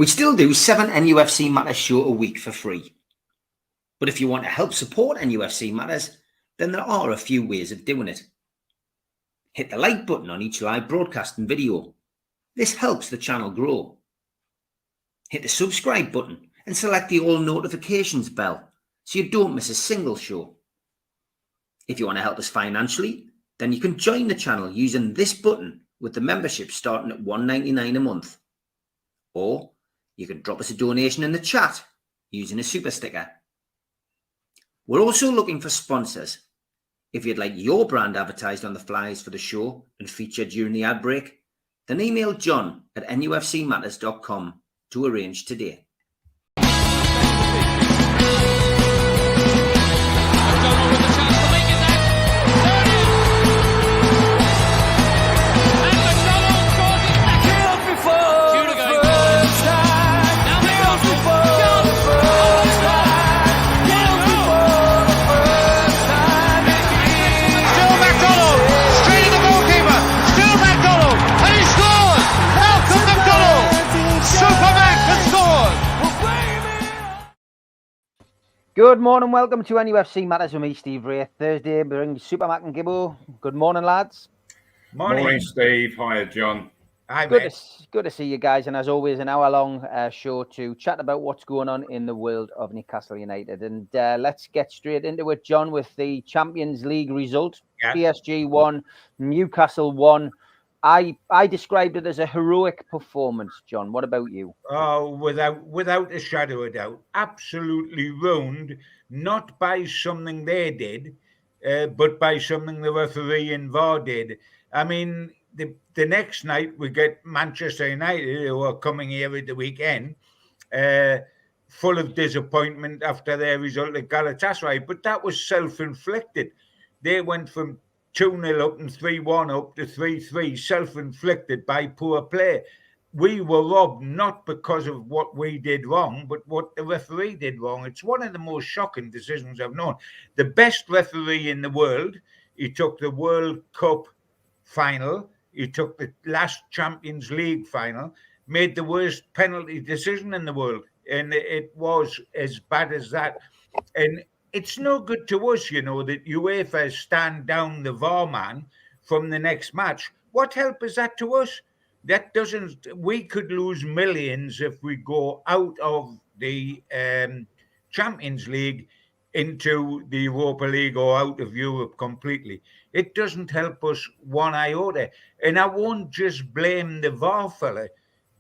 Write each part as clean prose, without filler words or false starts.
We still do 7 NUFC Matters show a week for free. But if you want to help support NUFC Matters, then there are a few ways of doing it. Hit the like button on each live broadcast and video. This helps the channel grow. Hit the subscribe button and select the all notifications bell so you don't miss a single show. If you want to help us financially, then you can join the channel using this button with the membership starting at $1.99 a month. Or you can drop us a donation in the chat using a super sticker. We're also looking for sponsors. If you'd like your brand advertised on the flyers for the show and featured during the ad break, then email John at nufcmatters.com to arrange today. Good morning, welcome to NUFC Matters with me, Steve Ray. Thursday brings Supermac and Gibbo. Good morning, lads. Morning, Steve. Hiya, John. Hi, good to see you guys, and as always, an hour-long show to chat about what's going on in the world of Newcastle United. And let's get straight into it, John, with the Champions League result. Yeah. PSG won, Newcastle won. I described it as a heroic performance, John. What about you? Oh, without a shadow of doubt. Absolutely ruined, not by something they did, but by something the referee and VAR did. I mean, the next night we get Manchester United, who are coming here at the weekend, full of disappointment after their result at Galatasaray. But that was self-inflicted. They went from 2-0 up and 3-1 up to 3-3, self-inflicted by poor play. We were robbed not because of what we did wrong, but what the referee did wrong. It's one of the most shocking decisions I've known. The best referee in the world, he took the World Cup final, he took the last Champions League final, made the worst penalty decision in the world. And it was as bad as that. And it's no good to us, you know, that UEFA stand down the VAR man from the next match. What help is that to us? That doesn't. We could lose millions if we go out of the Champions League into the Europa League or out of Europe completely. It doesn't help us one iota. And I won't just blame the VAR fella,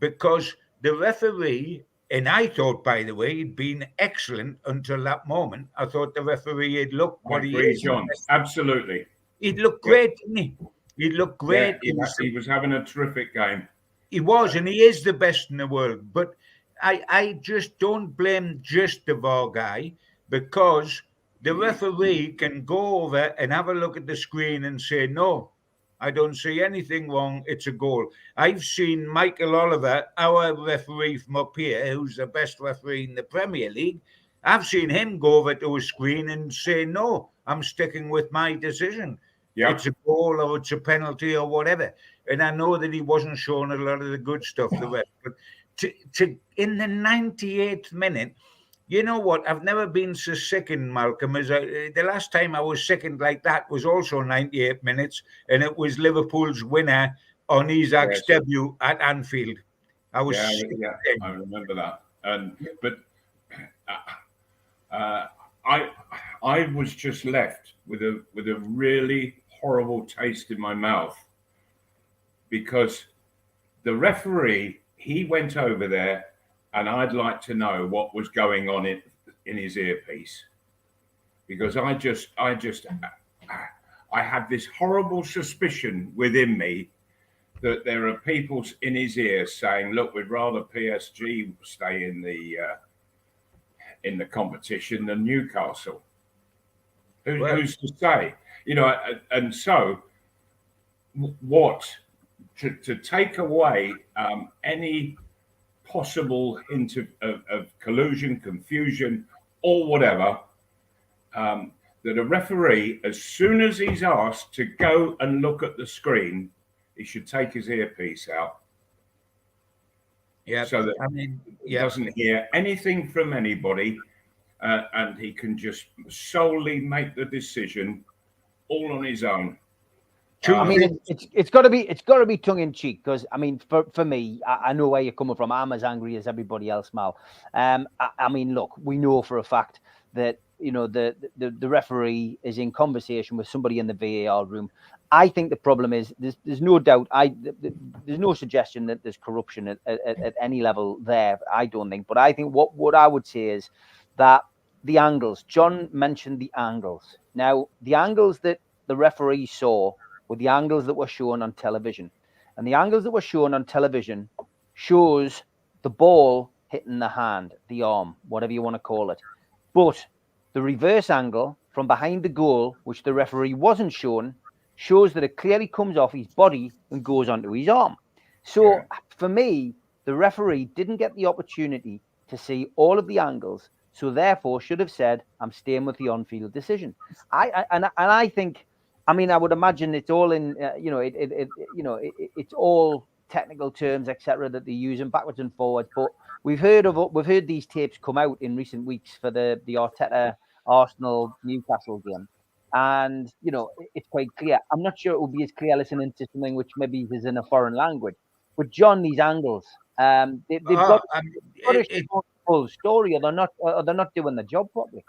because the referee, and I thought, by the way, he'd been excellent until that moment. I thought the referee had looked what he is. John, absolutely. He'd looked great, didn't he? He looked great. Yeah, he was having a terrific game. He was, and he is the best in the world. But I just don't blame just the VAR guy, because the referee can go over and have a look at the screen and say, no, I don't see anything wrong. It's a goal. I've seen Michael Oliver, our referee from up here, who's the best referee in the Premier League. I've seen him go over to a screen and say, no, I'm sticking with my decision. Yep. It's a goal or it's a penalty or whatever. And I know that he wasn't showing a lot of the good stuff, the rest. But to in the 98th minute, you know what? I've never been so sickened, Malcolm, as the last time I was sickened like that was also 98 minutes, and it was Liverpool's winner on Isak's debut at Anfield. I was I remember that. But I was just left with a really horrible taste in my mouth, because the referee, he went over there, and I'd like to know what was going on in his earpiece, because I have this horrible suspicion within me that there are people in his ear saying, "Look, we'd rather PSG stay in the competition than Newcastle." Who's to say? You know, and so what to take away any possible hint of collusion, confusion, or whatever, that a referee, as soon as he's asked to go and look at the screen, he should take his earpiece out. Yeah. So that I mean, he doesn't hear anything from anybody, and he can just solely make the decision all on his own. I mean, it's got to be tongue in cheek, because I mean, for me, I know where you're coming from. I'm as angry as everybody else, Mal. I mean, look, we know for a fact that the referee is in conversation with somebody in the VAR room. I think the problem is there's no doubt. There's no suggestion that there's corruption at any level there. I don't think, but I think what I would say is that the angles. John mentioned the angles. Now, the angles that the referee saw were the angles that were shown on television, and the angles that were shown on television shows the ball hitting the hand, the arm, whatever you want to call it. But the reverse angle from behind the goal, which the referee wasn't shown, shows that it clearly comes off his body and goes onto his arm. So for me, the referee didn't get the opportunity to see all of the angles, so therefore should have said, I'm staying with the on-field decision. I think, I mean, I would imagine it's all in, it's all technical terms, etc., that they're using backwards and forwards. But we've heard these tapes come out in recent weeks for the Arteta Arsenal Newcastle game, and it's quite clear. I'm not sure it will be as clear listening to something which maybe is in a foreign language. But John, these angles, they've got a full story, or they're not doing the job properly.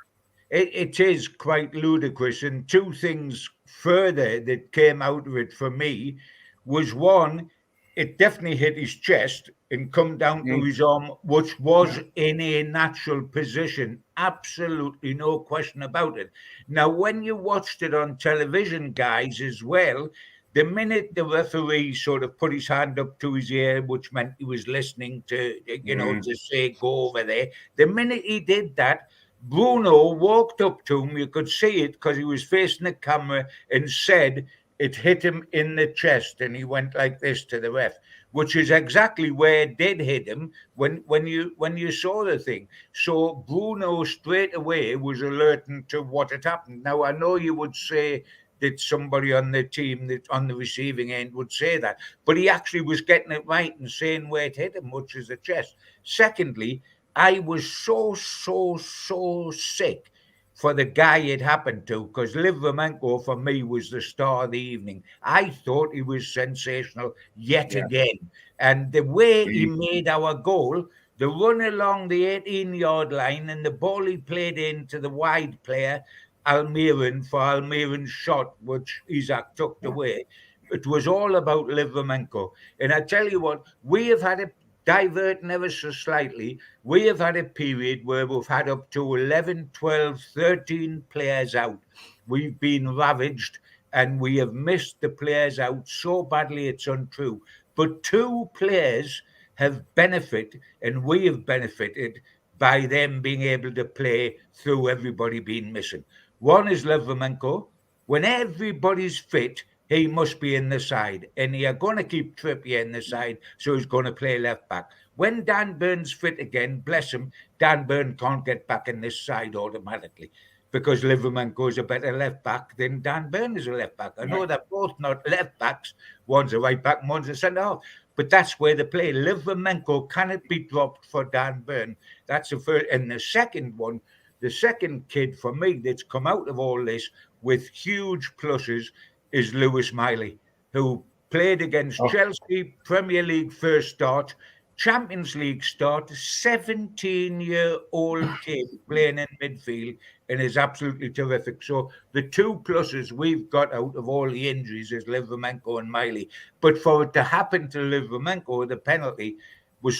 It is quite ludicrous. And two things further that came out of it for me was, one, it definitely hit his chest and come down to his arm, which was in a natural position. Absolutely no question about it. Now, when you watched it on television, guys, as well, the minute the referee sort of put his hand up to his ear, which meant he was listening to, to say, go over there, the minute he did that, Bruno walked up to him, you could see it because he was facing the camera, and said it hit him in the chest, and he went like this to the ref, which is exactly where it did hit him when you saw the thing. So Bruno straight away was alerting to what had happened. Now, I know you would say that somebody on the team that on the receiving end would say that, but he actually was getting it right and saying where it hit him, which is the chest. Secondly, I was so sick for the guy it happened to, because Livramento for me was the star of the evening. I thought he was sensational yet again. And the way he made our goal, the run along the 18-yard line and the ball he played into the wide player, Almiron, for Almiron's shot, which Isak tucked away. It was all about Livramento. And I tell you what, we have had a divert ever so slightly, we have had a period where we've had up to 11, 12, 13 players out. We've been ravaged and we have missed the players out so badly it's untrue. But two players have benefited, and we have benefited by them being able to play through everybody being missing. One is Livramento. When everybody's fit, he must be in the side, and you're going to keep Trippier in the side, so he's going to play left back. When Dan Burn's fit again, bless him, Dan Burn can't get back in this side automatically, because Livramento is a better left back than Dan Burn is a left back. I know they're both not left backs. One's a right back, one's a centre half. But that's where they play. Livramento cannot be dropped for Dan Burn. That's the first. And the second one, the second kid for me that's come out of all this with huge pluses is Lewis Miley, who played against Chelsea, Premier League first start, Champions League start, 17-year-old kid playing in midfield, and is absolutely terrific. So the two pluses we've got out of all the injuries is Livramento and Miley. But for it to happen to Livramento, the penalty was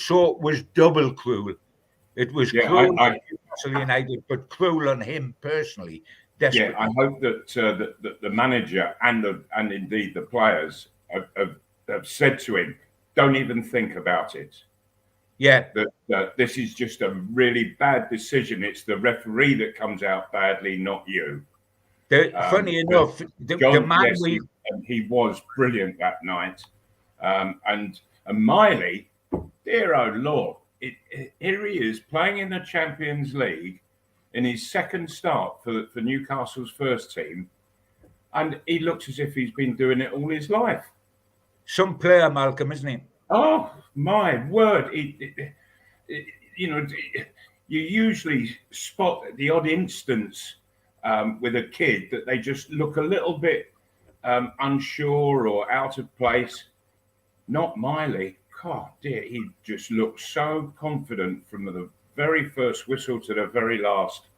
double cruel. It was cruel on Newcastle United, but cruel on him personally. Yeah, I hope that the manager and indeed the players have said to him, don't even think about it. Yeah. That this is just a really bad decision. It's the referee that comes out badly, not you. Funny enough, he was brilliant that night. And Miley, dear oh Lord, here he is playing in the Champions League in his second start for Newcastle's first team, and he looks as if he's been doing it all his life. Some player, Malcolm, isn't he? Oh my word! You know, you usually spot the odd instance with a kid that they just look a little bit unsure or out of place. Not Miley. God, dear, he just looked so confident from the very first whistle to the very last.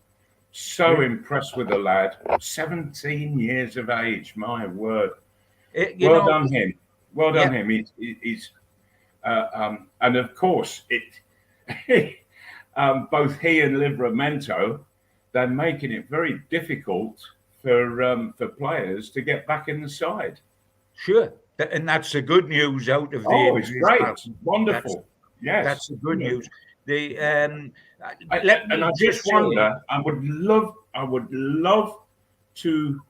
So impressed with the lad. 17 years of age. My word. Well done him. Well done him. He's and of course it. Both he and Livramento, they're making it very difficult for players to get back in the side. Sure, and that's the good news out of the. Oh, it's great, wonderful. Yes, that's the good news. The and I just wonder. I would love to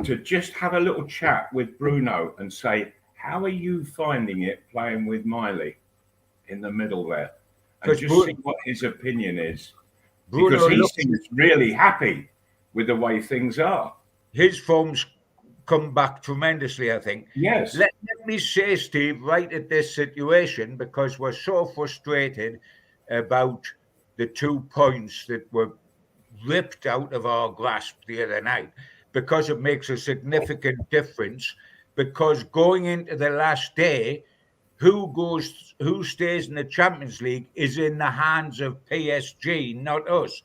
just have a little chat with Bruno and say, how are you finding it playing with Miley in the middle there? And just see what his opinion is. Because he seems really happy with the way things are. His form's come back tremendously, I think. Yes. Let me say, Steve, right at this situation, because we're so frustrated about the 2 points that were ripped out of our grasp the other night, because it makes a significant difference, because going into the last day, who stays in the Champions League is in the hands of PSG, not us.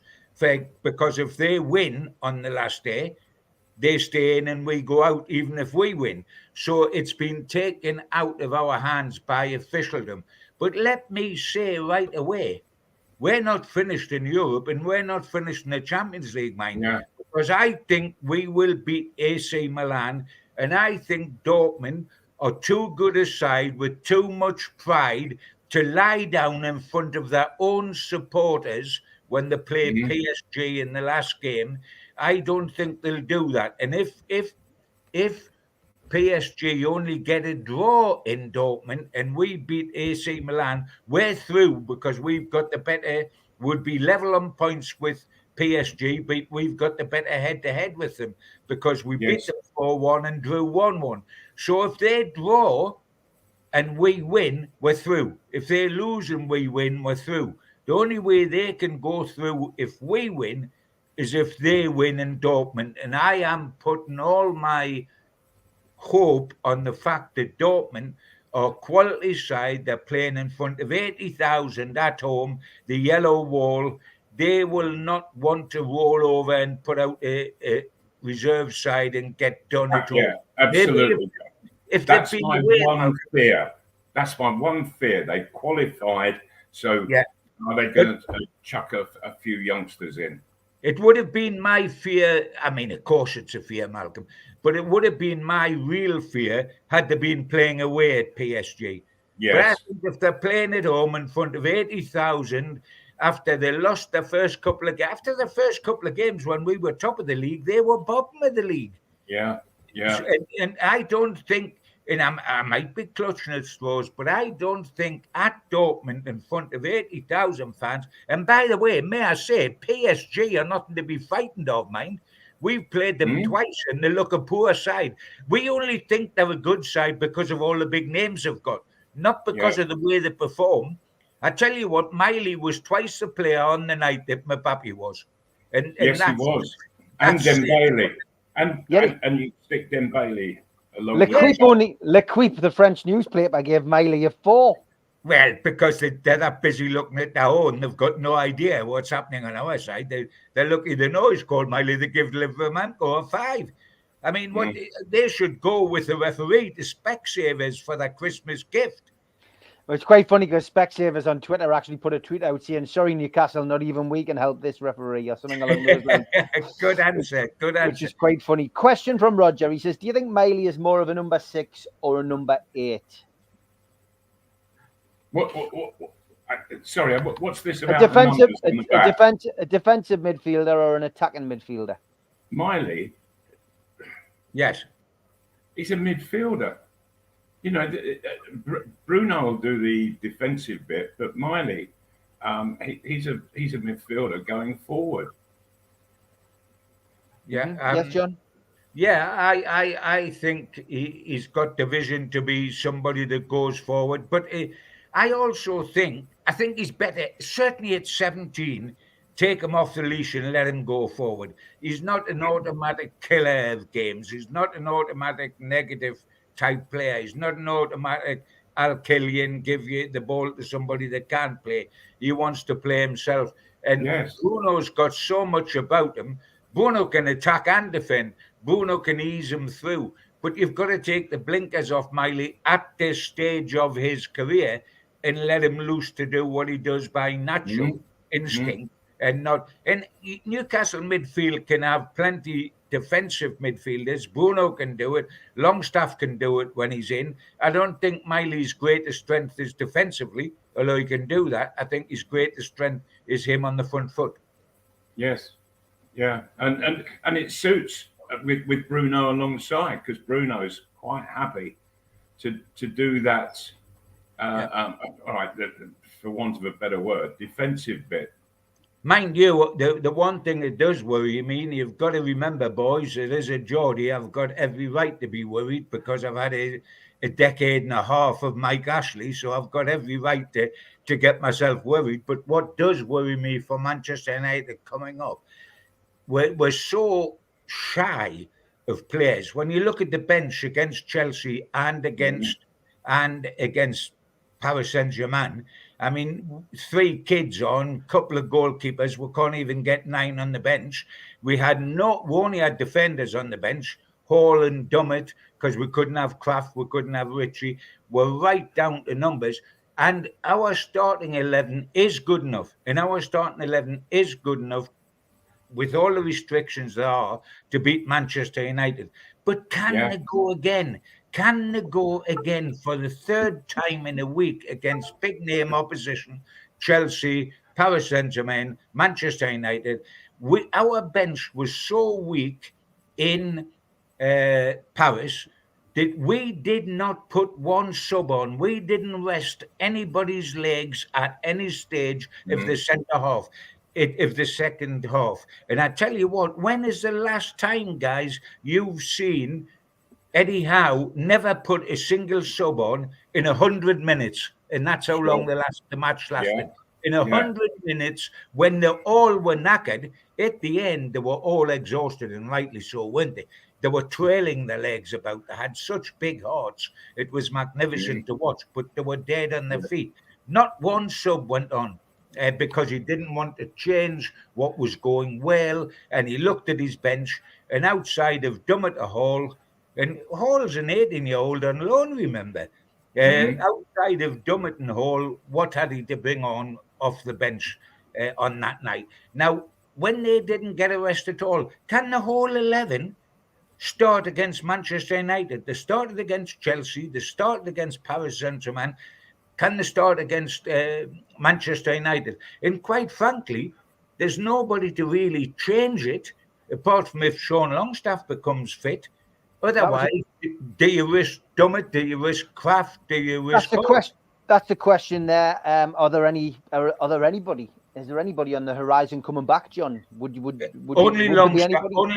Because if they win on the last day, they stay in and we go out, even if we win. So it's been taken out of our hands by officialdom. But let me say right away, we're not finished in Europe and we're not finished in the Champions League, mind. Yeah. Because I think we will beat AC Milan, and I think Dortmund are too good a side with too much pride to lie down in front of their own supporters when they play PSG in the last game. I don't think they'll do that. And if PSG only get a draw in Dortmund and we beat AC Milan, we're through, because we've got the better, would be level on points with PSG, but we've got the better head-to-head with them, because we beat them 4-1 and drew 1-1. So if they draw and we win, we're through. If they lose and we win, we're through. The only way they can go through if we win is if they win in Dortmund. And I am putting all my hope on the fact that Dortmund are a quality side. They're playing in front of 80,000 at home, the yellow wall. They will not want to roll over and put out a reserve side and get done at home. Yeah, absolutely. If that's my one fear. That's my one fear. They qualified, so are they going to chuck a few youngsters in? It would have been my fear. I mean, of course it's a fear, Malcolm, but it would have been my real fear had they been playing away at PSG. Yes. But I think if they're playing at home in front of 80,000, after they lost the first couple of games when we were top of the league, they were bottom of the league. Yeah, yeah. And I don't think, and I might be clutching at straws, but I don't think at Dortmund in front of 80,000 fans, and by the way, may I say, PSG are nothing to be frightened of, mind. We've played them twice and they look a poor side. We only think they're a good side because of all the big names they've got, not because of the way they perform. I tell you what, Miley was twice the player on the night that Mbappe was. And yes, he was. And Dembele. And you stick Dembele along with L'Equipe, the French newspaper, gave Miley a 4. Well, because they're that busy looking at their own, they've got no idea what's happening on our side. They're lucky they know he's called Miley. They give Livramento a 5. I mean, what they should go with the referee, the Specsavers, for their Christmas gift. Well, it's quite funny because Specsavers on Twitter actually put a tweet out saying, "Sorry, Newcastle, not even we can help this referee," or something along those lines. Good answer. Good answer. Which is quite funny. Question from Roger. He says, "Do you think Miley is more of a number 6 or a number 8?" Sorry, what's this about? A defensive midfielder or an attacking midfielder? Miley. Yes, he's a midfielder. You know, Bruno will do the defensive bit, but Miley, he's a midfielder going forward. Yeah. Yes, John. Yeah, I think he's got the vision to be somebody that goes forward. But I also I think he's better, certainly at 17, take him off the leash and let him go forward. He's not an automatic killer of games. He's not an automatic negative type player. He's not an automatic, I'll kill you and give you the ball to somebody that can't play. He wants to play himself. And Yes. Bruno's got so much about him. Bruno can attack and defend. Bruno can ease him through, but you've got to take the blinkers off Miley at this stage of his career and let him loose to do what he does by natural instinct and not. And Newcastle midfield can have plenty defensive midfielders. Bruno can do it. Longstaff can do it when he's in. I don't think Miley's greatest strength is defensively, although he can do that. I think his greatest strength is him on the front foot. Yes. Yeah. And it suits with Bruno alongside, because Bruno's quite happy to do that. All right, for want of a better word, defensive bit. Mind you, the one thing that does worry me, and you've got to remember, boys, that as a Geordie, I've got every right to be worried because I've had a decade and a half of Mike Ashley, so I've got every right to get myself worried. But what does worry me for Manchester United coming up, we're so shy of players. When you look at the bench against Chelsea and against Paris Saint-Germain, I mean, 3 kids on, couple of goalkeepers. We can't even get 9 on the bench. We only had defenders on the bench, Hall and Dummett, because we couldn't have Kraft, we couldn't have Ritchie. We're right down to numbers. And our starting 11 is good enough. And our starting 11 is good enough with all the restrictions there are to beat Manchester United. But can they go again? Can they go again for the 3rd time in a week against big name opposition, Chelsea, Paris Saint-Germain, Manchester United? Our bench was so weak in Paris that we did not put one sub on. We didn't rest anybody's legs at any stage of the centre half. Of the second half. And I tell you what, when is the last time, guys, you've seen Eddie Howe never put a single sub on in 100 minutes? And that's how long the match lasted. In 100 minutes, when they all were knackered, at the end, they were all exhausted, and rightly so, weren't they? They were trailing their legs about. They had such big hearts. It was magnificent to watch, but they were dead on their feet. Not one sub went on. Because he didn't want to change what was going well, and he looked at his bench, and outside of Dummett Hall, and Hall's an 18-year-old on loan, remember? Outside of Dummett and Hall, what had he to bring on off the bench on that night? Now, when they didn't get a rest at all, can the whole 11 start against Manchester United? They started against Chelsea, they started against Paris Saint-Germain. Can they start against Manchester United? And quite frankly, there's nobody to really change it, apart from if Sean Longstaff becomes fit. Otherwise, do you risk Dummett? Do you risk Kraft? Do you risk? That's the question there. Are there anybody? Is there anybody on the horizon coming back, John? Only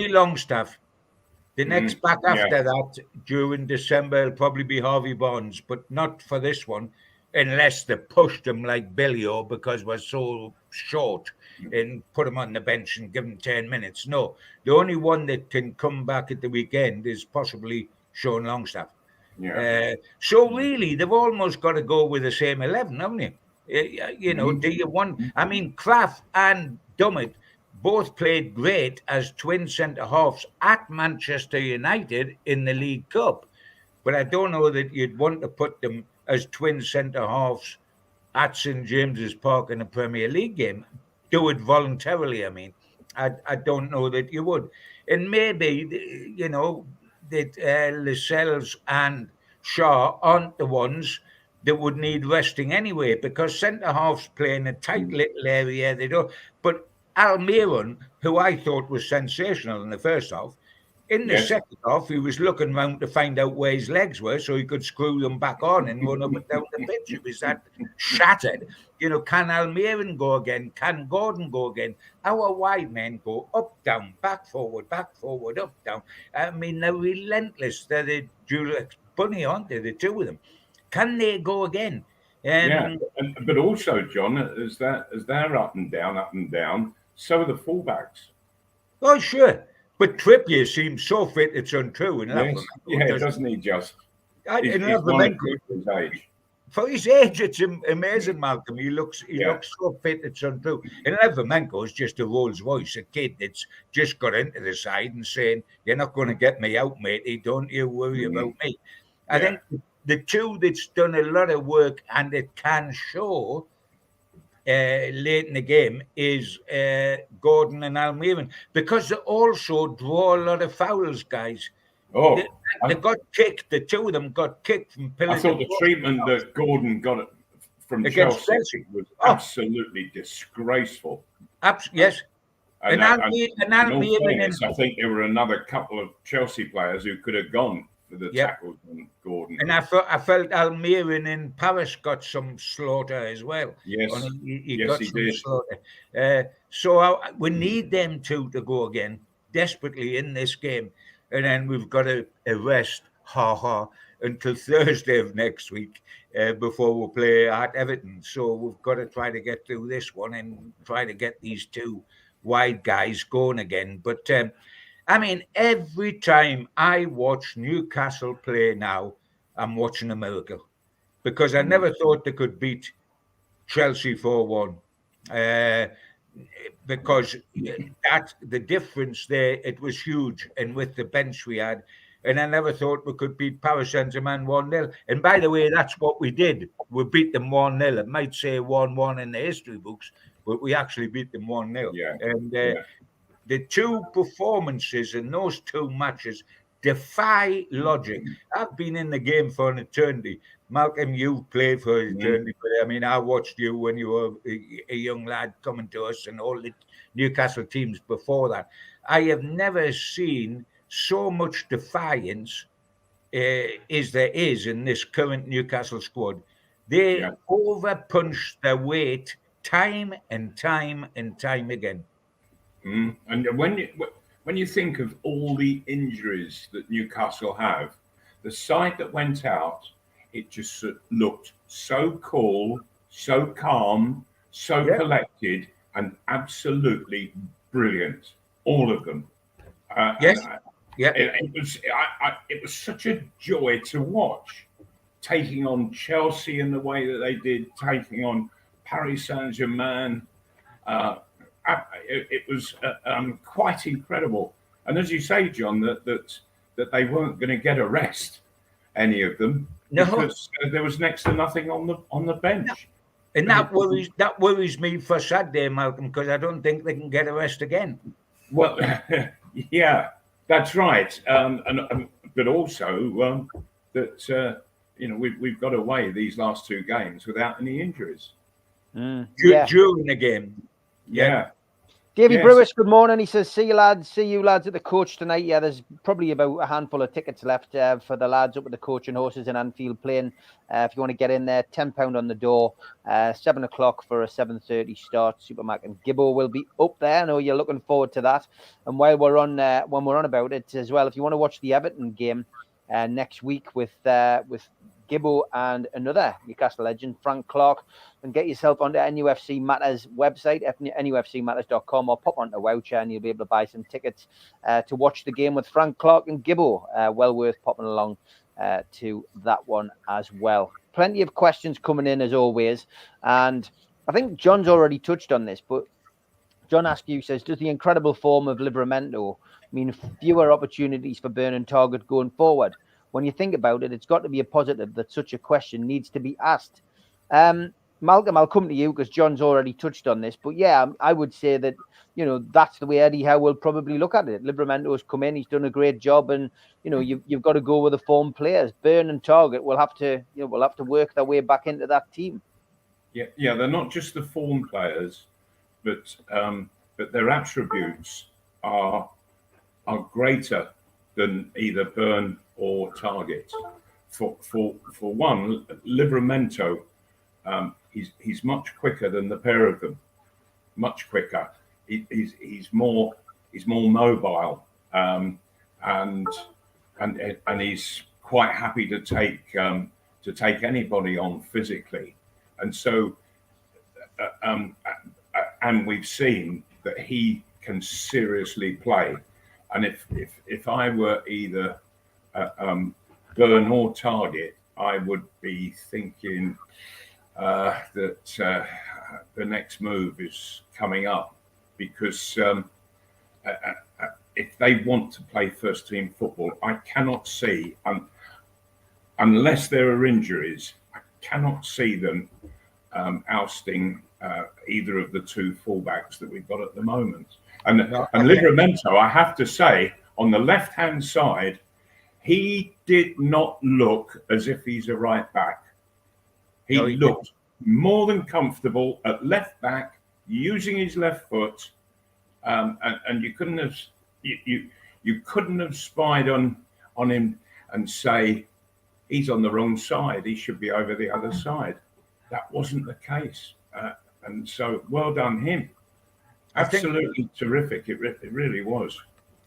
Longstaff. The next back after that, during December, will probably be Harvey Barnes, but not for this one. Unless they pushed him like Bellio because we're so short and put him on the bench and give him 10 minutes. No, the only one that can come back at the weekend is possibly Sean Longstaff. So really, they've almost got to go with the same 11, haven't you? Do you want... I mean, Kraft and Dummett both played great as twin centre-halves at Manchester United in the League Cup. But I don't know that you'd want to put them as twin centre-halves at St. James's Park in a Premier League game. Do it voluntarily, I mean. I don't know that you would. And maybe, that Lascelles and Shaw aren't the ones that would need resting anyway, because centre-halves play in a tight little area. They don't. But Almiron, who I thought was sensational in the first half, In the second half, he was looking round to find out where his legs were so he could screw them back on and run up and down the pitch. He was that shattered. You know, can Almiron go again? Can Gordon go again? Our wide men go up, down, back, forward, up, down. I mean, they're relentless. They're the Julius Bunny, aren't they? The two of them. Can they go again? But also, John, as they're up and down, so are the fullbacks. Oh, sure. But Trippier seems so fit, it's untrue. Doesn't he just? For his age, it's amazing, Malcolm. He looks so fit, it's untrue. And Livramento is just a Rolls Royce, a kid that's just got into the side and saying, "You're not going to get me out, matey. Don't you worry about me." I think the two that's done a lot of work and it can show late in the game is Gordon and Almiron, because they also draw a lot of fouls, guys. Oh, they got kicked. The two of them got kicked from pillar. I thought the treatment that Gordon got from Chelsea was absolutely disgraceful. Yes. And Almiron, I think there were another couple of Chelsea players who could have gone for the tackles on Gordon. And I felt Almiron in Paris got some slaughter as well. Yes, he got some did. Slaughter. So we need them two to go again desperately in this game. And then we've got to rest, until Thursday of next week before we play at Everton. So we've got to try to get through this one and try to get these two wide guys going again. But I mean, every time I watch Newcastle play now, I'm watching a miracle, because I never thought they could beat Chelsea 4-1. Because the difference there, it was huge, and with the bench we had, and I never thought we could beat Paris Saint-Germain 1-0. And by the way, that's what we did. We beat them 1-0. It might say 1-1 in the history books, but we actually beat them 1-0. The two performances in those two matches defy logic. I've been in the game for an eternity. Malcolm, you played for an eternity. I mean, I watched you when you were a young lad coming to us, and all the Newcastle teams before that. I have never seen so much defiance as there is in this current Newcastle squad. They overpunch their weight time and time and time again. And when you think of all the injuries that Newcastle have, the side that went out, it just looked so cool, so calm, so collected, and absolutely brilliant. All of them. It was such a joy to watch, taking on Chelsea in the way that they did, taking on Paris Saint-Germain. It was quite incredible. And as you say, John, that they weren't going to get a rest, any of them, because there was next to nothing on the bench. And that worries me for Saturday, Malcolm, because I don't think they can get a rest again. Well, yeah, that's right. But also that we've got away these last two games without any injuries during the game. Davy Brewis, good morning. He says, see you lads at the coach tonight. Yeah, there's probably about a handful of tickets left for the lads up at the Coach and Horses in Anfield playing. If you want to get in there, £10 on the door, 7 o'clock for a 7:30 start. Supermac and Gibbo will be up there. I know you're looking forward to that. And while we're on about it as well, if you want to watch the Everton game next week with Gibbo and another Newcastle legend, Frank Clark, and get yourself onto NUFC Matters website, nufcmatters.com, or pop onto Voucher and you'll be able to buy some tickets to watch the game with Frank Clark and Gibbo. Well worth popping along to that one as well. Plenty of questions coming in as always. And I think John's already touched on this, but John Askew says, does the incredible form of Livramento mean fewer opportunities for burn and target going forward? When you think about it, it's got to be a positive that such a question needs to be asked. Malcolm, I'll come to you because John's already touched on this. But yeah, I would say that, that's the way Eddie Howe will probably look at it. Livramento's come in, he's done a great job, and you've got to go with the form players. Burn and Target will have to work their way back into that team. Yeah, they're not just the form players, but their attributes are greater than either Burn or Target. For one, Livramento, he's much quicker than the pair of them. Much quicker. He's more mobile, and he's quite happy to take anybody on physically, and so and we've seen that he can seriously play. And if I were either Burn or Target, I would be thinking that the next move is coming up, because if they want to play first team football, I cannot see, unless there are injuries, I cannot see them ousting either of the two fullbacks that we've got at the moment. And Livramento, I have to say, on the left-hand side, he did not look as if he's a right back. He looked more than comfortable at left back, using his left foot, and you couldn't have spied on him and say he's on the wrong side, he should be over the other side. That wasn't the case, and so well done him. Absolutely terrific. It really was.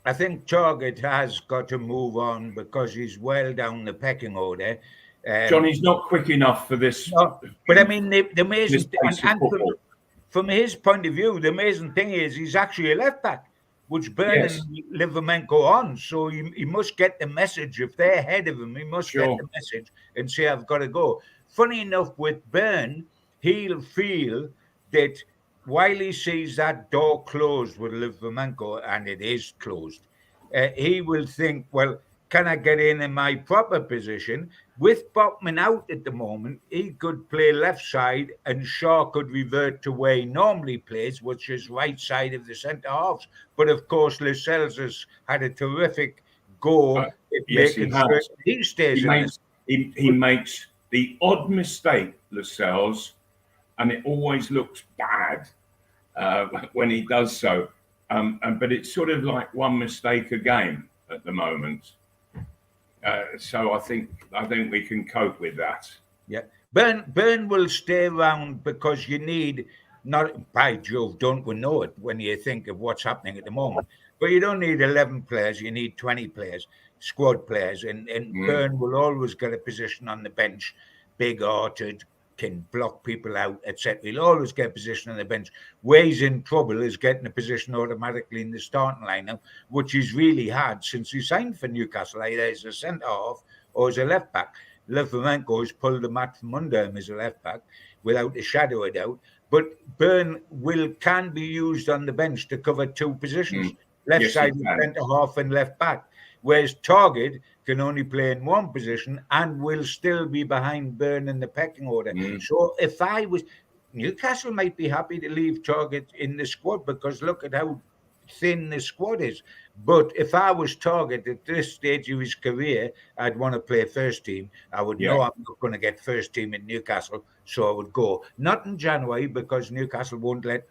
I think Target has got to move on because he's well down the pecking order. Johnny's not quick enough for this. No, but I mean, the amazing thing, from his point of view, the amazing thing is he's actually a left back, which Burn and Livramento on. So he must get the message. If they're ahead of him, he must get the message and say, I've got to go. Funny enough, with Burn, he'll feel that while he sees that door closed with Livramento, and it is closed, he will think, well, can I get in my proper position? With Botman out at the moment, he could play left side and Shaw could revert to where he normally plays, which is right side of the centre halves. But of course, Lascelles has had a terrific go at making sure he stays he makes the odd mistake, Lascelles, and it always looks bad when he does so. But it's sort of like one mistake a game at the moment. So I think we can cope with that. Yeah, Burn will stay around because you need, not by Jove, don't we know it when you think of what's happening at the moment. But you don't need 11 players, you need 20 players, squad players, and Burn will always get a position on the bench, big-hearted, can block people out, etc. He'll always get a position on the bench. Where he's in trouble is getting a position automatically in the starting lineup, which he's really had since he signed for Newcastle, either as a centre half or as a left back. Livramento has pulled the mat from under him as a left back without a shadow of doubt. But Burn can be used on the bench to cover two positions, left side centre half and left back. Whereas Target can only play in one position and will still be behind Burn in the pecking order. So if I was, Newcastle might be happy to leave Target in the squad because look at how thin the squad is. But if I was Target at this stage of his career, I'd want to play first team. I would know I'm not going to get first team in Newcastle, so I would go. Not in January because Newcastle won't let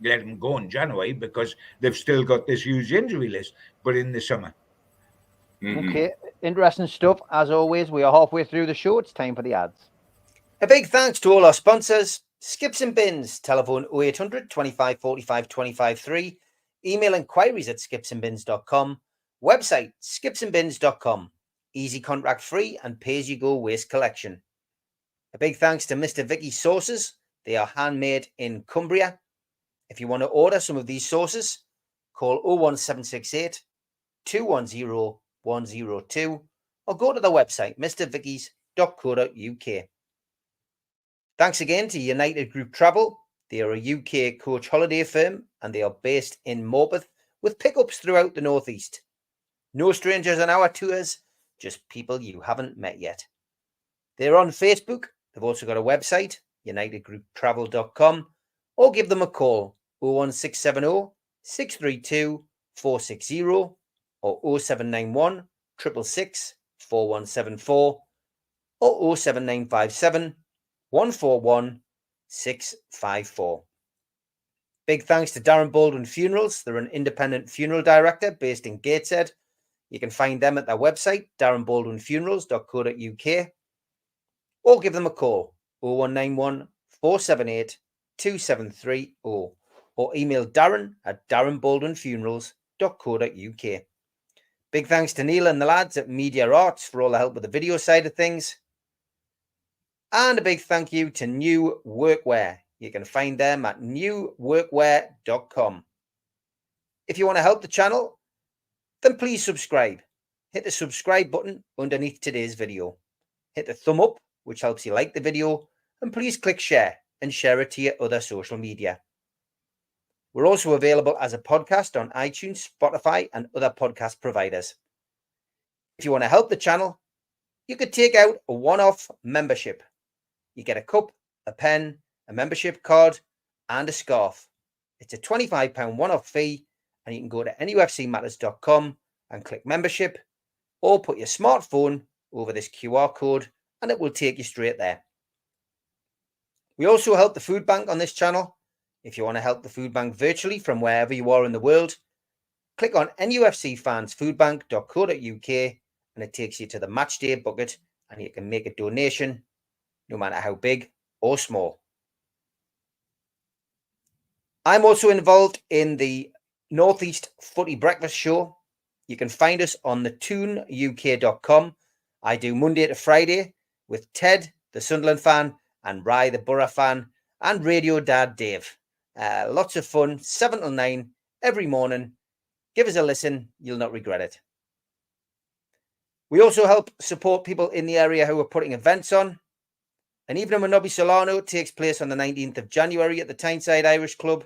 him go in January because they've still got this huge injury list, but in the summer. Okay, interesting stuff. As always, we are halfway through the show. It's time for the ads. A big thanks to all our sponsors: Skips and Bins, telephone 0800 25 45 25 3, email inquiries at skipsandbins.com, website skipsandbins.com, easy contract free and pay-as-you-go waste collection. A big thanks to Mr. Vicky's sauces. They are handmade in Cumbria. If you want to order some of these sauces, call 01768 210 102 or go to the website mrvickies.co.uk. Thanks again to United Group Travel. They are a UK coach holiday firm and they are based in Morpeth with pickups throughout the northeast. No strangers on our tours, just people you haven't met yet. They're on Facebook. They've also got a website, unitedgrouptravel.com, or give them a call 01670 632 460 or 0791 666 4174 or 07957 141 654. Big thanks to Darren Baldwin Funerals. They're an independent funeral director based in Gateshead. You can find them at their website, darrenbaldwinfunerals.co.uk, or give them a call, 0191 478 2730, or email darren@darrenbaldwinfunerals.co.uk. Big thanks to Neil and the lads at Media Arts for all the help with the video side of things. And a big thank you to New Workwear. You can find them at newworkwear.com. If you want to help the channel, then please subscribe. Hit the subscribe button underneath today's video. Hit the thumb up, which helps you like the video, and please click share and share it to your other social media. We're also available as a podcast on iTunes, Spotify, and other podcast providers. If you want to help the channel, you could take out a one-off membership. You get a cup, a pen, a membership card, and a scarf. It's a £25 one-off fee, and you can go to nufcmatters.com and click membership, or put your smartphone over this QR code and it will take you straight there. We also help the food bank on this channel. If you want to help the food bank virtually from wherever you are in the world, click on nufcfansfoodbank.co.uk and it takes you to the matchday bucket and you can make a donation no matter how big or small. I'm also involved in the Northeast Footy Breakfast Show. You can find us on the toonuk.com. I do Monday to Friday with Ted, the Sunderland fan, and Rye, the Borough fan, and Radio Dad Dave. Lots of fun, 7 till 9 every morning. Give us a listen, you'll not regret it. We also help support people in the area who are putting events on. An evening with Nobby Solano takes place on the 19th of January at the Tyneside Irish Club.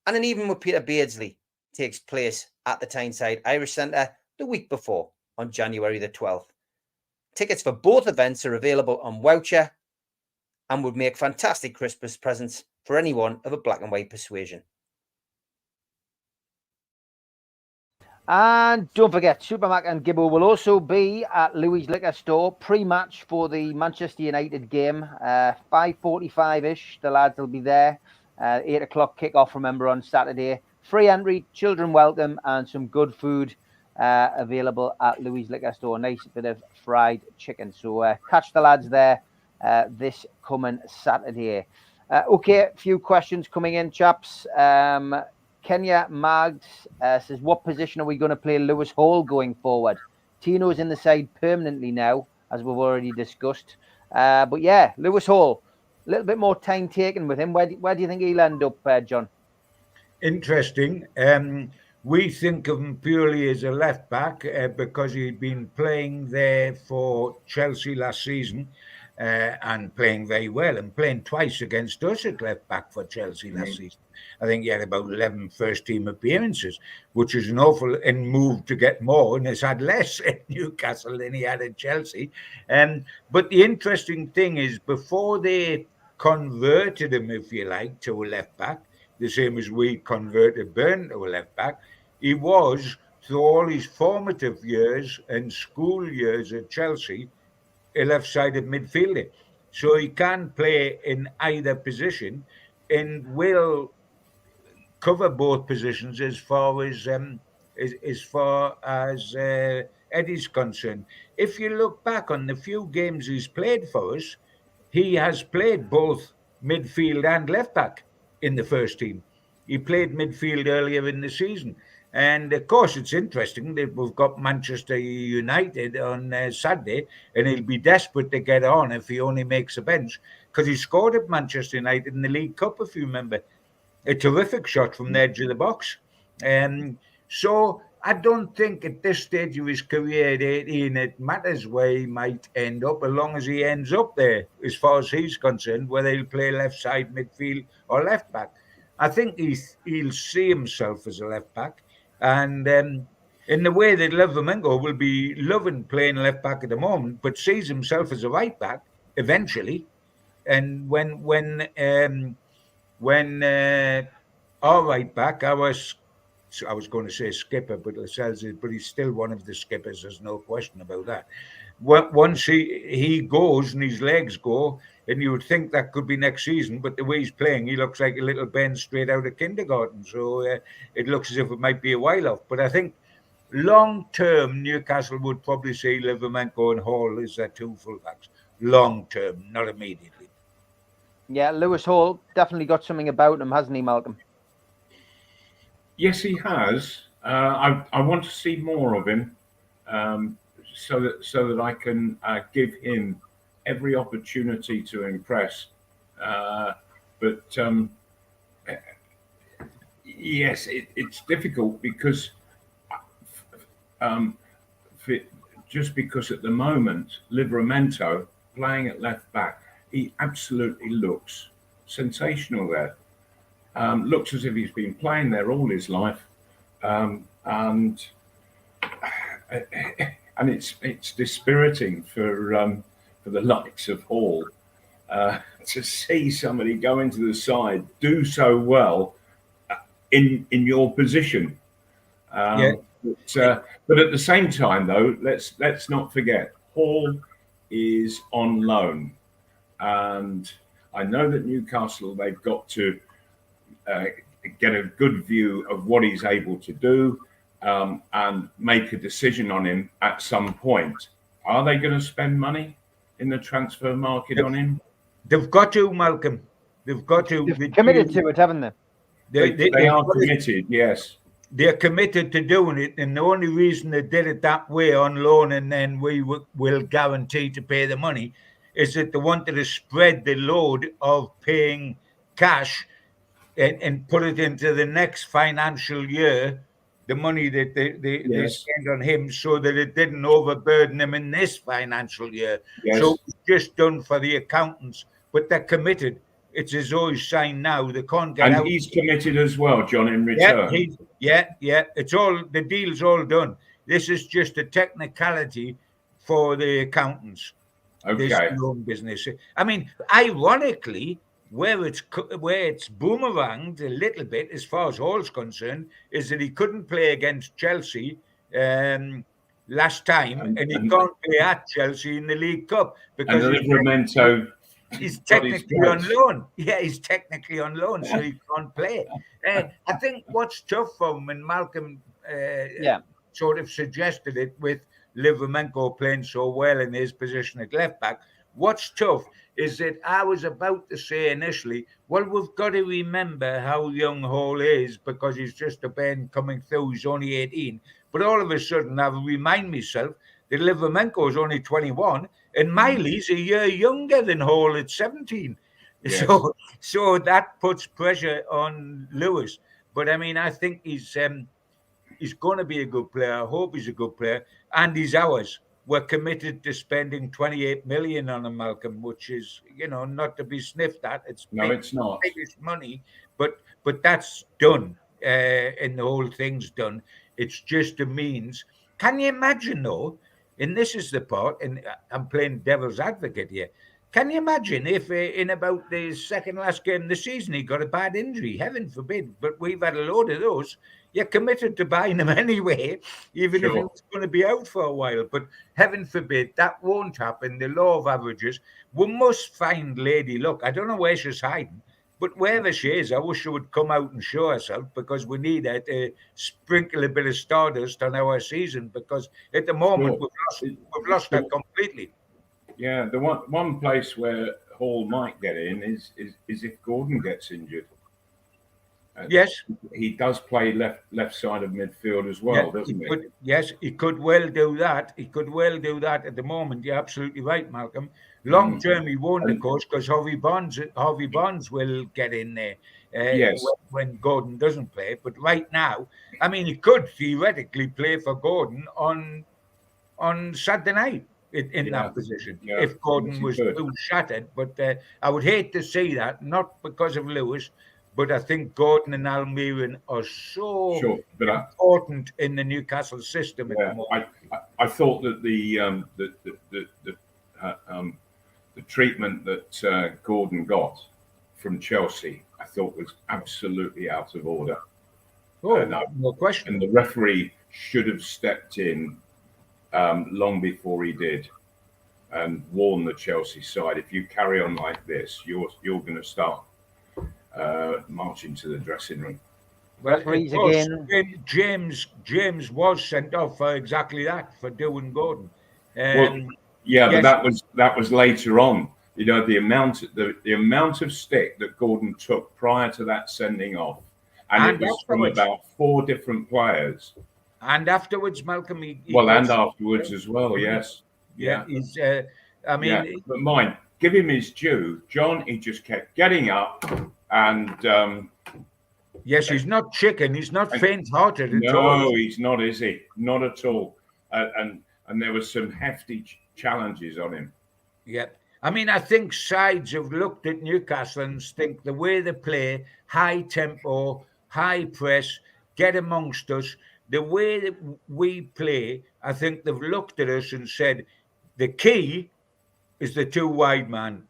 And an evening with Peter Beardsley takes place at the Tyneside Irish Centre the week before, on January the 12th. Tickets for both events are available on Voucher and would make fantastic Christmas presents for anyone of a black and white persuasion. And don't forget, Supermac and Gibbo will also be at Louis' Liquor Store pre-match for the Manchester United game. 5:45-ish, the lads will be there. 8 o'clock kick-off, remember, on Saturday. Free entry, children welcome, and some good food available at Louis' Liquor Store. Nice bit of fried chicken. So catch the lads there this coming Saturday. Okay, a few questions coming in, chaps. Kenya Mags says, what position are we going to play Lewis Hall going forward? Tino's in the side permanently now, as we've already discussed. But yeah, Lewis Hall, a little bit more time taken with him. Where do you think he'll end up, John? Interesting. We think of him purely as a left back because he'd been playing there for Chelsea last season and playing very well, and playing twice against us at left back for Chelsea last season. I think he had about 11 first team appearances, which is an awful move to get more, and has had less at Newcastle than he had at Chelsea. But the interesting thing is, before they converted him, if you like, to a left back, the same as we converted Burn to a left back, he was, through all his formative years and school years at Chelsea, a left-sided midfielder. So he can play in either position and will cover both positions as far as Eddie's concerned. If you look back on the few games he's played for us, he has played both midfield and left back in the first team. He played midfield earlier in the season. And of course, it's interesting that we've got Manchester United on Saturday, and he'll be desperate to get on if he only makes a bench, because he scored at Manchester United in the League Cup, if you remember. A terrific shot from the edge of the box. So I don't think at this stage of his career at 18 it matters where he might end up, as long as he ends up there, as far as he's concerned, whether he'll play left side midfield or left back. I think he'll see himself as a left back. And in the way that Livramento will be loving playing left back at the moment, but sees himself as a right back eventually. And when our right back, I was going to say skipper, but he's still one of the skippers. There's no question about that. Once he goes and his legs go, and you would think that could be next season, but the way he's playing, he looks like a little Ben straight out of kindergarten. So it looks as if it might be a while off. But I think long term, Newcastle would probably say Livramento and Hall as their two fullbacks. Long term, not immediately. Yeah, Lewis Hall definitely got something about him, hasn't he, Malcolm? Yes, he has. I want to see more of him, so that I can give him every opportunity to impress. But yes, it's difficult because just because at the moment Livramento playing at left back, he absolutely looks sensational there. Looks as if he's been playing there all his life, and it's dispiriting for the likes of Hall to see somebody go into the side do so well in your position. Yeah. But at the same time, though, let's not forget Hall is on loan, and I know that Newcastle, they've got to get a good view of what he's able to do and make a decision on him at some point. Are they going to spend money in the transfer market on him? They've got to, Malcolm. They've got to. They've committed to it, haven't they? They are committed, yes. They're committed to doing it, and the only reason they did it that way on loan and then we will guarantee to pay the money is that they wanted to spread the load of paying cash and put it into the next financial year, the money that they spent on him, so that it didn't overburden him in this financial year. Yes. So it's just done for the accountants, but they're committed. It's as though he's signed now. They can't get out. And he's committed as well, John, in return. Yeah. It's all, the deal's all done. This is just a technicality for the accountants. Okay. This loan business. I mean, ironically, where it's boomeranged a little bit as far as Hall's concerned is that he couldn't play against Chelsea last time, and he can't play at Chelsea in the League Cup because Livramento. He's technically on loan. Yeah, he's technically on loan, so he can't play. I think what's tough for him, and Malcolm sort of suggested it with Livramento playing so well in his position at left back. What's tough is that I was about to say initially, well, we've got to remember how young Hall is because he's just a band coming through. He's only 18. But all of a sudden, I remind myself that Livramento is only 21 and Miley's a year younger than Hall at 17. Yes. So that puts pressure on Lewis. But I mean, I think he's going to be a good player. I hope he's a good player. And he's ours. We're committed to spending 28 million on him, Malcolm, which is, not to be sniffed at. It's not biggest money, but that's done, and the whole thing's done. It's just a means. Can you imagine, though? And this is the part, and I'm playing devil's advocate here. Can you imagine if in about the second last game of the season he got a bad injury? Heaven forbid, but we've had a load of those. You're committed to buying him anyway, even if he was going to be out for a while. But heaven forbid, that won't happen. The law of averages. We must find Lady Luck. I don't know where she's hiding, but wherever she is, I wish she would come out and show herself because we need her to sprinkle a bit of stardust on our season because at the moment we've lost her completely. Yeah, the one place where Hall might get in is if Gordon gets injured. Yes, he does play left side of midfield as well, doesn't he? Yes, he could well do that. He could well do that at the moment. You're absolutely right, Malcolm. Long term, he won't, of course, because Harvey Barnes will get in there when Gordon doesn't play. But right now, I mean, he could theoretically play for Gordon on Saturday night in that position if Gordon was too shattered. But I would hate to see that, not because of Lewis. But I think Gordon and Almiron are so important in the Newcastle system at the moment. I thought that the treatment that Gordon got from Chelsea, I thought was absolutely out of order. No question. And the referee should have stepped in long before he did and warned the Chelsea side: if you carry on like this, you're going to start marching to the dressing room. Well, Referees of course, again. James was sent off for exactly that, for doing Gordon. Well, yeah, yes. but that was later on. You know, the amount of stick that Gordon took prior to that sending off, and it was from about 4 different players. And afterwards, Malcolm, and afterwards as well, yes. Yeah. He's, I mean, yeah, but mind, give him his due. John, he just kept getting up, and yes, he's not chicken. He's not faint-hearted at all. No, he's not, is he? Not at all. And there were some hefty challenges on him. Yeah. I mean, I think sides have looked at Newcastle and think the way they play, high tempo, high press, get amongst us, the way that we play, I think they've looked at us and said, the key is the 2 wide man,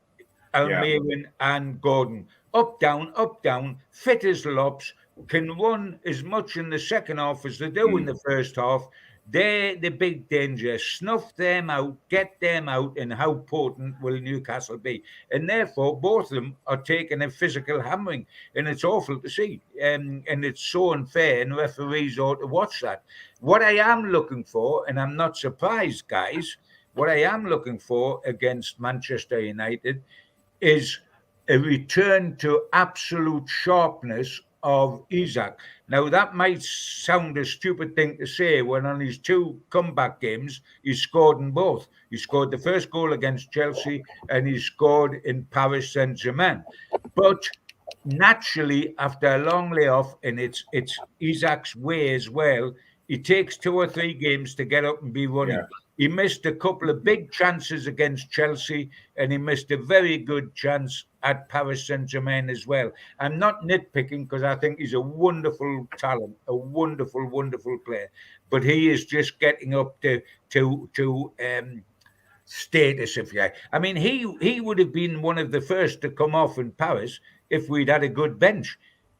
Almiron and Gordon. Up, down, fit as lops, can run as much in the second half as they do in the first half. They're the big danger. Snuff them out, get them out, and how potent will Newcastle be? And therefore, both of them are taking a physical hammering, and it's awful to see. And it's so unfair, and referees ought to watch that. What I am looking for, and I'm not surprised, guys, what I am looking for against Manchester United is a return to absolute sharpness of Isak. Now, that might sound a stupid thing to say when on his 2 comeback games, he scored in both. He scored the first goal against Chelsea and he scored in Paris Saint-Germain. But naturally, after a long layoff, and it's Isak's way as well, he takes 2 or 3 games to get up and be running. Yeah. He missed a couple of big chances against Chelsea, and he missed a very good chance at Paris Saint-Germain as well. I'm not nitpicking because I think he's a wonderful talent, a wonderful, wonderful player. But he is just getting up to status, if you like. I mean, he would have been one of the first to come off in Paris if we'd had a good bench,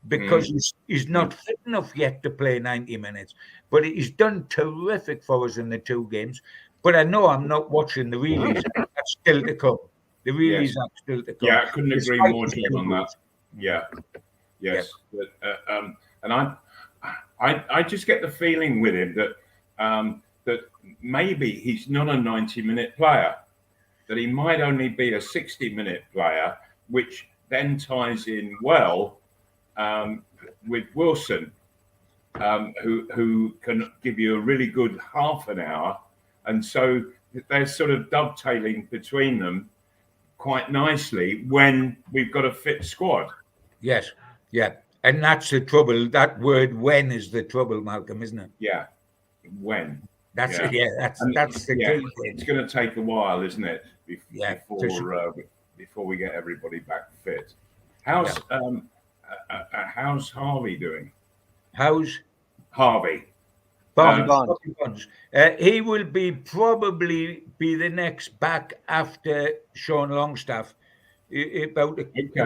because he's not fit enough yet to play 90 minutes. But he's done terrific for us in the 2 games. But I know I'm not watching the realies. That's still to come. The realies are still to come. Yeah, I couldn't agree more, Jim, on that. Yeah, yes. Yeah. But, and I just get the feeling with him that that maybe he's not a 90-minute player, that he might only be a 60-minute player, which then ties in well with Wilson, who can give you a really good half an hour. And so they're sort of dovetailing between them quite nicely when we've got a fit squad. Yes, yeah. And that's the trouble. That word "when" is the trouble, Malcolm, isn't it? Yeah, when. That's the key thing. It's going to take a while, isn't it? Before we get everybody back fit. How's Harvey doing? How's Harvey? Bonds. He will probably be the next back after Sean Longstaff. About a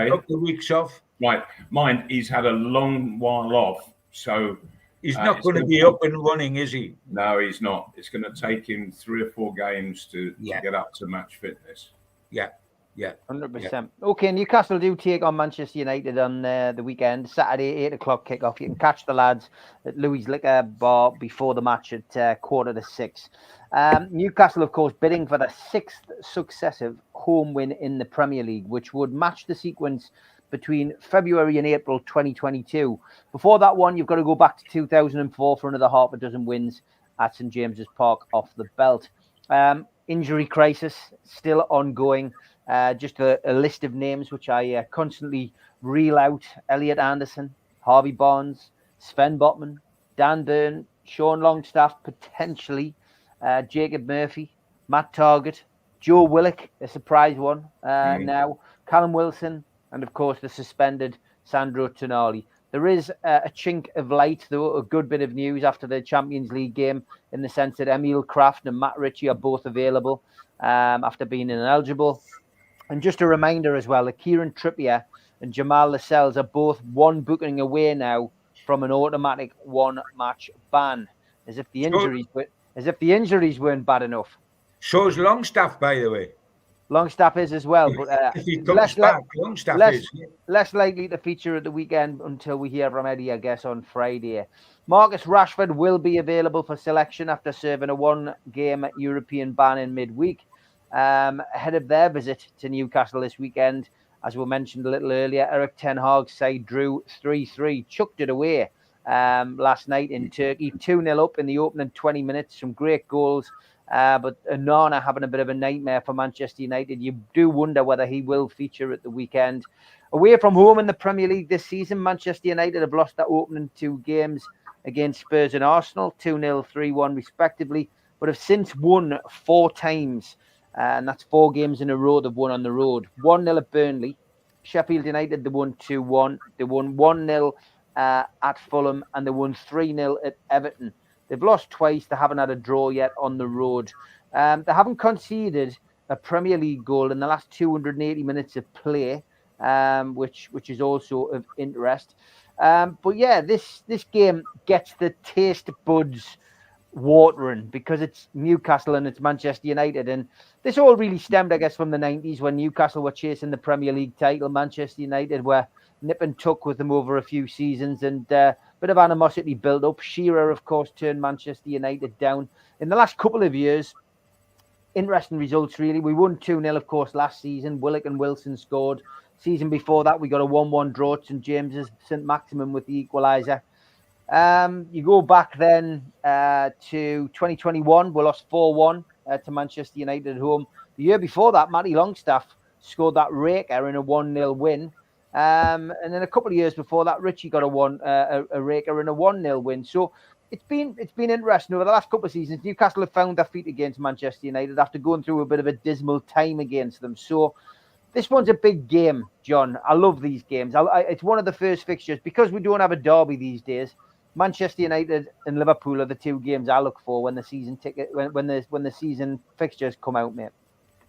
couple of weeks off. Right. Mind, he's had a long while off, so he's not going to be up and running, is he? No, he's not. It's going to take him 3 or 4 games to get up to match fitness. Yeah. 100%. Okay, Newcastle do take on Manchester United on the weekend, Saturday, 8:00 kickoff. You can catch the lads at Louis' Liquor Bar before the match at 5:45. Newcastle, of course, bidding for the 6th successive home win in the Premier League, which would match the sequence between February and April 2022. Before that one, you've got to go back to 2004 for another half a dozen wins at St James's Park off the belt. Injury crisis still ongoing. Just a list of names which I constantly reel out: Elliot Anderson, Harvey Barnes, Sven Botman, Dan Burn, Sean Longstaff, potentially Jacob Murphy, Matt Targett, Joe Willock, a surprise one now, Callum Wilson, and of course the suspended Sandro Tonali. There is a chink of light, though, a good bit of news after the Champions League game, in the sense that Emil Kraft and Matt Ritchie are both available after being ineligible. And just a reminder as well that Kieran Trippier and Jamal Lascelles are both 1 booking away now from an automatic 1-match ban, as if the injuries weren't bad enough. So's Longstaff, by the way. Longstaff is as well, but if he comes back, Longstaff is less likely to feature at the weekend until we hear from Eddie, I guess, on Friday. Marcus Rashford will be available for selection after serving a one-game European ban in midweek. Ahead of their visit to Newcastle this weekend, as we mentioned a little earlier, Eric Ten Hag's side drew 3-3, chucked it away last night in Turkey, 2-0 up in the opening 20 minutes, some great goals. But Onana having a bit of a nightmare for Manchester United. You do wonder whether he will feature at the weekend. Away from home in the Premier League this season, Manchester United have lost their opening 2 games against Spurs and Arsenal, 2-0, 3-1 respectively, but have since won 4 times. And that's 4 games in a row they've won on the road. 1-0 at Burnley. Sheffield United, they won 2-1. They won 1-0 at Fulham, and they won 3-0 at Everton. They've lost twice. They haven't had a draw yet on the road. They haven't conceded a Premier League goal in the last 280 minutes of play, which is also of interest. But yeah, this game gets the taste buds watering because it's Newcastle and it's Manchester United. And this all really stemmed, I guess, from the 90s when Newcastle were chasing the Premier League title. Manchester United were nip and tuck with them over a few seasons, and a bit of animosity built up. Shearer, of course, turned Manchester United down. In the last couple of years, interesting results, really. We won 2-0, of course, last season. Willock and Wilson scored. Season before that, we got a 1-1 draw at St James's, St Maximin with the equaliser. You go back then to 2021, we lost 4-1 to Manchester United at home. The year before that, Matty Longstaff scored that raker in a 1-0 win. And then a couple of years before that, Richie got a raker in a 1-0 win. So it's been interesting over the last couple of seasons. Newcastle have found their feet against Manchester United after going through a bit of a dismal time against them. So this one's a big game, John. I love these games. It's one of the first fixtures because we don't have a derby these days. Manchester United and Liverpool are the 2 games I look for when the season when the season fixtures come out, mate.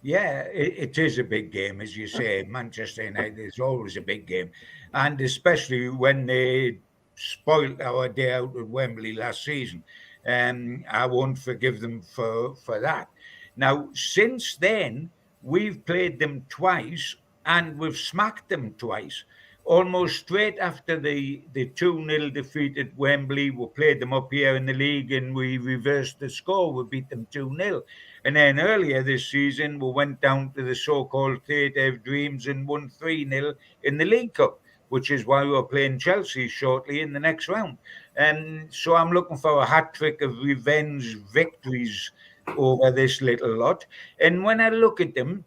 Yeah, it is a big game, as you say. Manchester United is always a big game, and especially when they spoiled our day out at Wembley last season. I won't forgive them for that. Now, since then, we've played them twice, and we've smacked them twice. Almost straight after the 2-0 defeat at Wembley, we played them up here in the league and we reversed the score. We beat them 2-0. And then earlier this season, we went down to the so-called Theatre of Dreams and won 3-0 in the League Cup, which is why we're playing Chelsea shortly in the next round. And so I'm looking for a hat-trick of revenge victories over this little lot. And when I look at them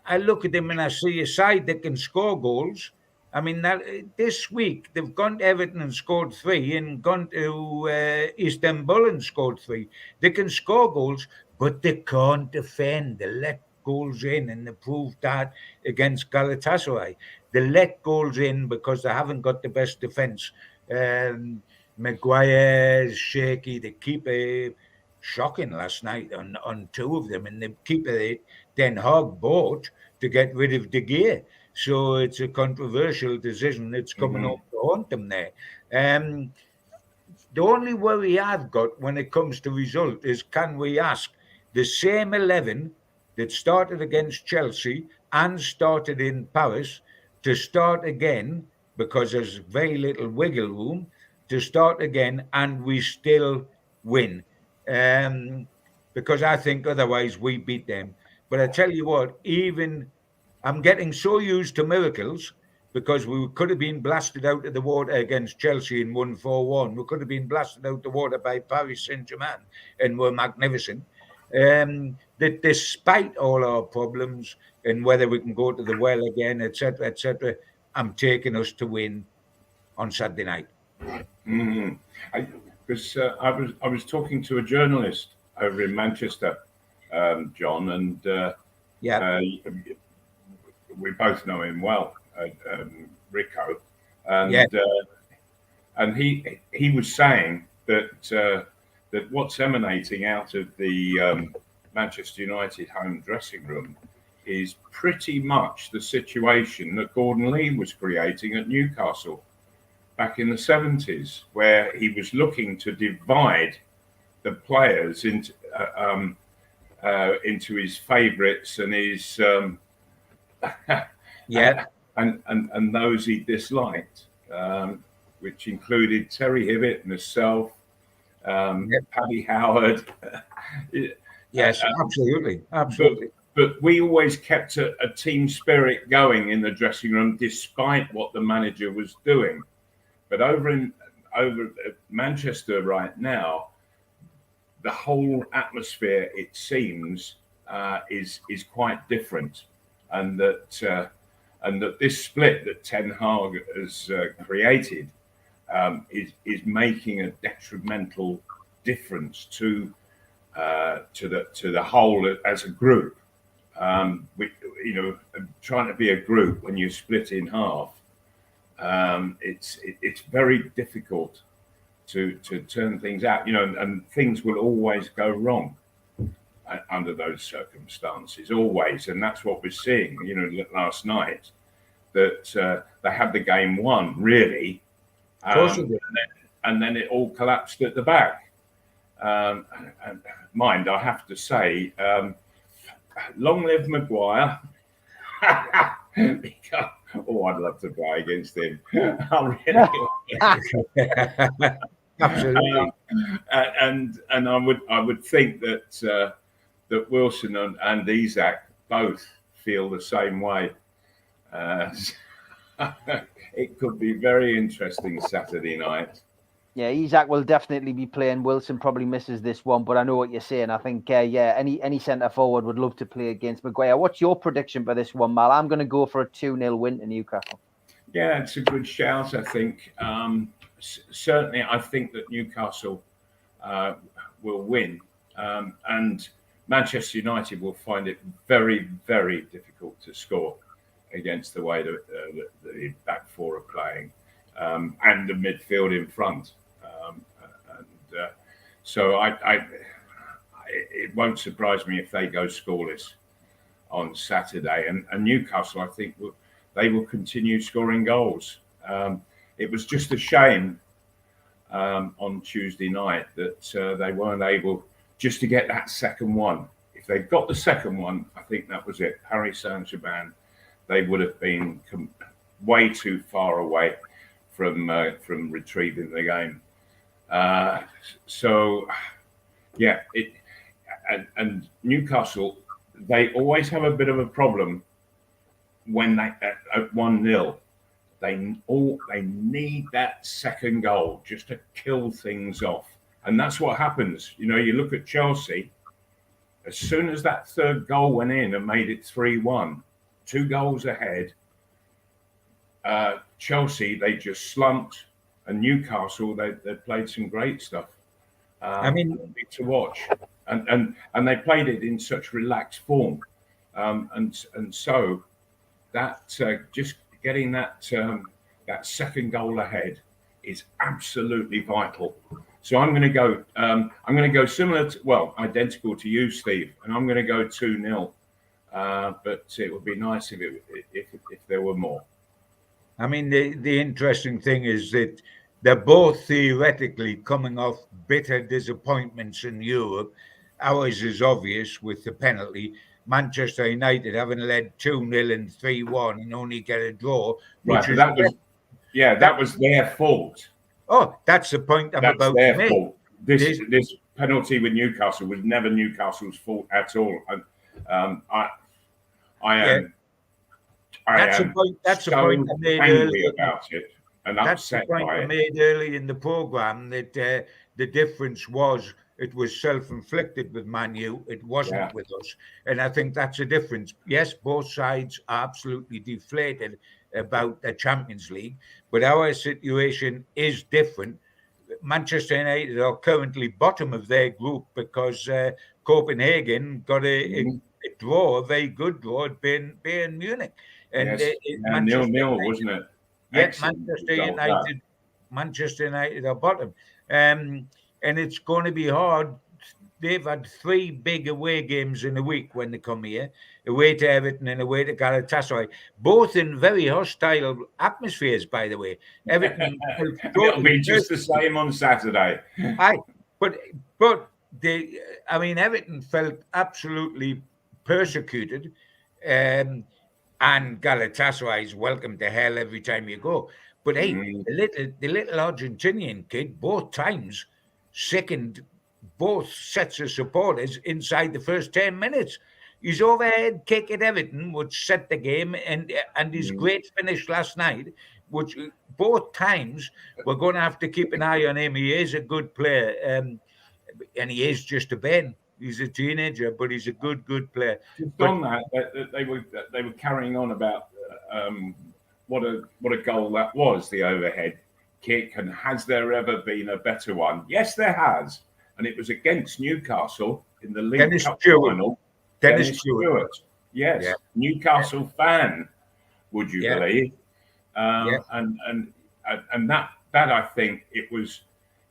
and I see a side that can score goals. I mean, this week they've gone to Everton and scored 3 and gone to Istanbul and scored 3. They can score goals, but they can't defend. They let goals in, and they proved that against Galatasaray. They let goals in because they haven't got the best defence. Maguire's shaky. The keeper, shocking last night on 2 of them, and the keeper Ten Hag bought to get rid of De Gea. So it's a controversial decision that's coming up to haunt them there. The only worry I've got when it comes to result is, can we ask the same 11 that started against Chelsea and started in Paris to start again, because there's very little wiggle room, to start again and we still win? Because I think otherwise we beat them. But I tell you what, I'm getting so used to miracles, because we could have been blasted out of the water against Chelsea and won 4-1. We could have been blasted out of the water by Paris Saint-Germain and were magnificent. That despite all our problems and whether we can go to the well again, etc., I'm taking us to win on Saturday night. Because I was talking to a journalist over in Manchester, John, and we both know him well, Rico, and he was saying that what's emanating out of the Manchester United home dressing room is pretty much the situation that Gordon Lee was creating at Newcastle back in the 70s, where he was looking to divide the players into into his favourites and his and those he disliked, which included Terry Hibbett, myself, Paddy Howard. Yes, absolutely. But we always kept a team spirit going in the dressing room, despite what the manager was doing. But over at Manchester right now, the whole atmosphere, it seems, is quite different, and that this split that Ten Hag has created is making a detrimental difference to the whole as a group. Trying to be a group when you split in half, it's very difficult to turn things out, and things will always go wrong under those circumstances, always. And that's what we're seeing, last night, that they had the game won, really. And then it all collapsed at the back. And mind, I have to say, long live Maguire. Oh, I'd love to play against him. Absolutely. And I would think that Wilson and Isak both feel the same way. It could be very interesting Saturday night. Yeah, Isak will definitely be playing. Wilson probably misses this one, but I know what you're saying. I think, any centre forward would love to play against Maguire. What's your prediction for this one, Mal? I'm going to go for a 2-0 win to Newcastle. Yeah, it's a good shout, I think. Certainly, I think that Newcastle will win. And Manchester United will find it very, very difficult to score against the way that the back four are playing, and the midfield in front. So it won't surprise me if they go scoreless on Saturday. And Newcastle, I think, they will continue scoring goals. It was just a shame on Tuesday night that they weren't able just to get that second one. If they got the second one, I think that was it. Paris Saint-Germain, they would have been way too far away from retrieving the game. And Newcastle, they always have a bit of a problem when they at 1-0. They need that second goal just to kill things off, and that's what happens. You look at Chelsea. As soon as that third goal went in and made it 3-1, 2 goals ahead, Chelsea, they just slumped, and Newcastle, they played some great stuff. To watch, and they played it in such relaxed form, and so that just getting that second goal ahead is absolutely vital. So I'm going to go. I'm going to go identical to you, Steve, and I'm going to go 2-0. But it would be nice if there were more. I mean, the interesting thing is that they're both theoretically coming off bitter disappointments in Europe. Ours is obvious with the penalty. Manchester United having led 2-0 and 3-1 and only get a draw. Right, that was their fault. Oh, that's the point I'm about their to make. Fault. This penalty with Newcastle was never Newcastle's fault at all. That's the point I made angry about it. And that's the point I made early in the programme, that the difference was it was self-inflicted with Man U. It wasn't with us. And I think that's a difference. Yes, both sides are absolutely deflated about the Champions League, but our situation is different. Manchester United are currently bottom of their group because Copenhagen got a draw, a very good draw at Bayern Munich. And 0-0, wasn't it? Yes, Manchester United are bottom. And it's going to be hard. They've had 3 big away games in a week when they come here, away to Everton and away to Galatasaray, both in very hostile atmospheres, by the way. Everton it'll be just the same on Saturday. But Everton felt absolutely persecuted, and Galatasaray is welcome to hell every time you go. But hey, the little Argentinian kid, both times, sickened both sets of supporters inside the first 10 minutes. His overhead kick at Everton, which set the game, and his great finish last night, which both times we're going to have to keep an eye on him. He is a good player, and he is just a Ben. He's a teenager, but he's a good player. Just on that, they were carrying on about what a goal that was, the overhead kick, and has there ever been a better one? Yes, there has, and it was against Newcastle in the League Cup final. Dennis Stewart. Yes, yeah. Newcastle fan, would you believe? And that I think it was.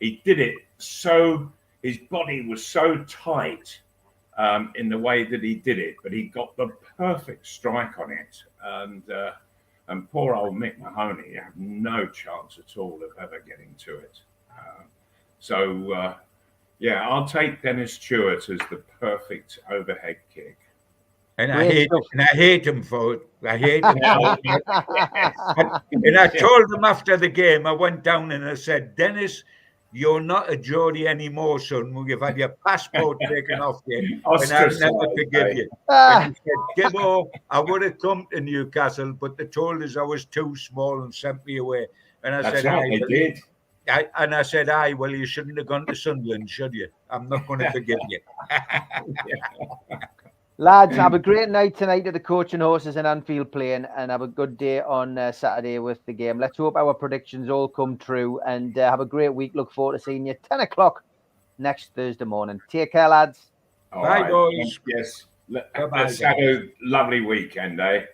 He did it so. His body was so tight in the way that he did it, but he got the perfect strike on it. And poor old Mick Mahoney had no chance at all of ever getting to it. I'll take Dennis Stewart as the perfect overhead kick. And I hate him for it. I hate him. And I told him after the game, I went down and I said, Dennis, you're not a Geordie anymore, son. You've had your passport taken off you, and I'll never forgive you. And he said, Gibbo, I would have come to Newcastle, but they told us I was too small and sent me away. And I said, they did. I said, well, you shouldn't have gone to Sunderland, should you? I'm not going to forgive you. Lads, have a great night tonight at the Coach and Horses in Anfield playing, and have a good day on Saturday with the game. Let's hope our predictions all come true, and have a great week. Look forward to seeing you 10 o'clock next Thursday morning. Take care, lads. Bye, boys. Yes. Let's have a lovely weekend, eh?